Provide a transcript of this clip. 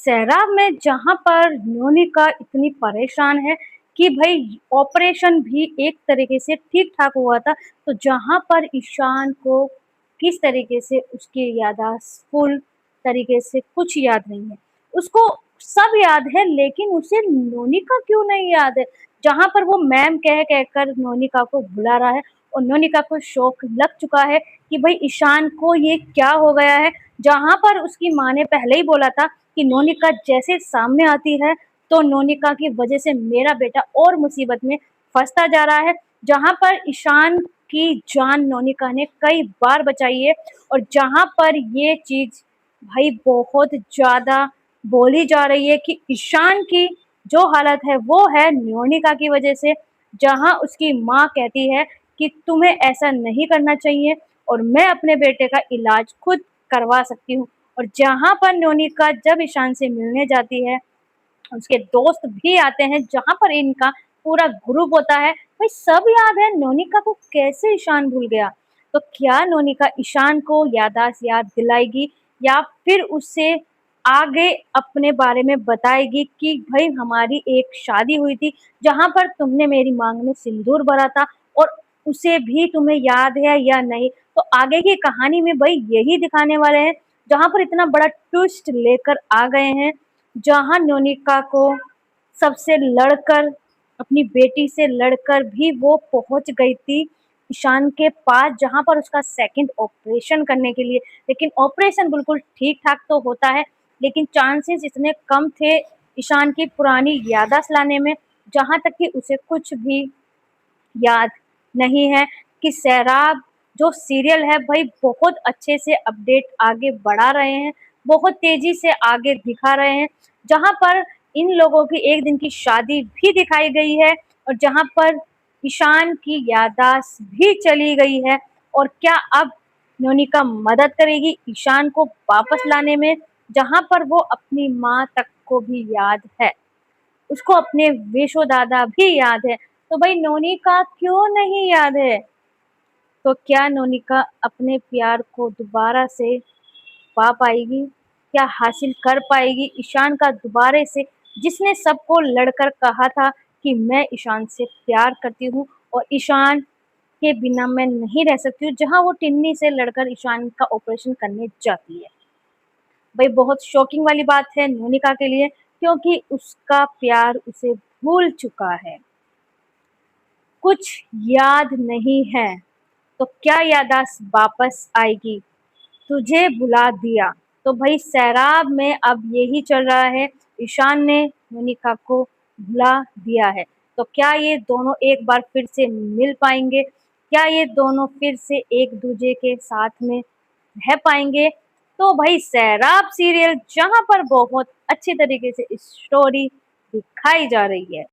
सैराब में जहाँ पर मोनिका इतनी परेशान है कि भाई ऑपरेशन भी एक तरीके से ठीक-ठाक हुआ था, तो जहाँ पर ईशान को किस तरीके से उसकी याददाश्त फुल तरीके से कुछ याद नहीं है। उसको सब याद है लेकिन उसे मोनिका क्यों नहीं याद है? जहाँ पर वो मैम कह कर मोनिका को बुला रहा है और मोनिका को शॉक लग चुका है कि भाई ईशान को ये क्या हो गया है? जहाँ पर उसकी माँ ने पहले ही बोला था कि नोनिका जैसे सामने आती है तो नोनिका की वजह से मेरा बेटा और मुसीबत में फंसता जा रहा है। जहाँ पर ईशान की जान नोनिका ने कई बार बचाई है और जहाँ पर ये चीज भाई बहुत ज्यादा बोली जा रही है कि ईशान की जो हालत है वो है नोनिका की वजह से। जहाँ उसकी माँ कहती है कि तुम्हें ऐसा नहीं करना चाहिए और मैं अपने बेटे का इलाज खुद करवा सकती हूँ। और जहाँ पर नोनिका जब ईशान से मिलने जाती है, उसके दोस्त भी आते हैं, जहाँ पर इनका पूरा ग्रुप होता है। भाई सब याद है, नोनिका को कैसे ईशान भूल गया? तो क्या नोनिका ईशान को याददाश्त याद दिलाएगी या फिर उससे आगे अपने बारे में बताएगी कि भाई हमारी एक शादी हुई थी, जहाँ पर तुमने मेरी मांग में सिंदूर भरा था और उसे भी तुम्हें याद है या नहीं? तो आगे की कहानी में भाई यही दिखाने वाले हैं, जहाँ पर इतना बड़ा ट्विस्ट लेकर आ गए हैं, जहाँ नोनिका को सबसे लड़कर अपनी बेटी से लड़कर भी वो पहुंच गई थी ईशान के पास, जहां पर उसका सेकंड ऑपरेशन करने के लिए। लेकिन ऑपरेशन बिल्कुल ठीक ठाक तो होता है लेकिन चांसेस इतने कम थे ईशान की पुरानी याददाश्त लाने में, जहां तक कि उसे कुछ भी याद नहीं है। कि सैराब जो सीरियल है भाई बहुत अच्छे से अपडेट आगे बढ़ा रहे हैं, बहुत तेजी से आगे दिखा रहे हैं, जहां पर इन लोगों की एक दिन की शादी भी दिखाई गई है और जहां पर ईशान की याददाश्त भी चली गई है। और क्या अब नोनिका मदद करेगी ईशान को वापस लाने में, जहां पर वो अपनी माँ तक को भी याद है, उसको अपने विशु दादा भी याद है, तो भाई नोनिका क्यों नहीं याद है? तो क्या नोनिका अपने प्यार को दोबारा से पा पाएगी? क्या हासिल कर पाएगी ईशान का दोबारे से, जिसने सबको लड़कर कहा था कि मैं ईशान से प्यार करती हूँ और ईशान के बिना मैं नहीं रह सकती हूँ, जहाँ वो टिन्नी से लड़कर ईशान का ऑपरेशन करने जाती है। भाई बहुत शॉकिंग वाली बात है नोनिका के लिए, क्योंकि उसका प्यार उसे भूल चुका है, कुछ याद नहीं है। तो क्या याददाश्त वापस आएगी? तुझे भुला दिया। तो भाई सैराब में अब यही चल रहा है, ईशान ने मोनिका को भुला दिया है। तो क्या ये दोनों एक बार फिर से मिल पाएंगे? क्या ये दोनों फिर से एक दूसरे के साथ में रह पाएंगे? तो भाई सैराब सीरियल जहां पर बहुत अच्छी तरीके से स्टोरी दिखाई जा रही है।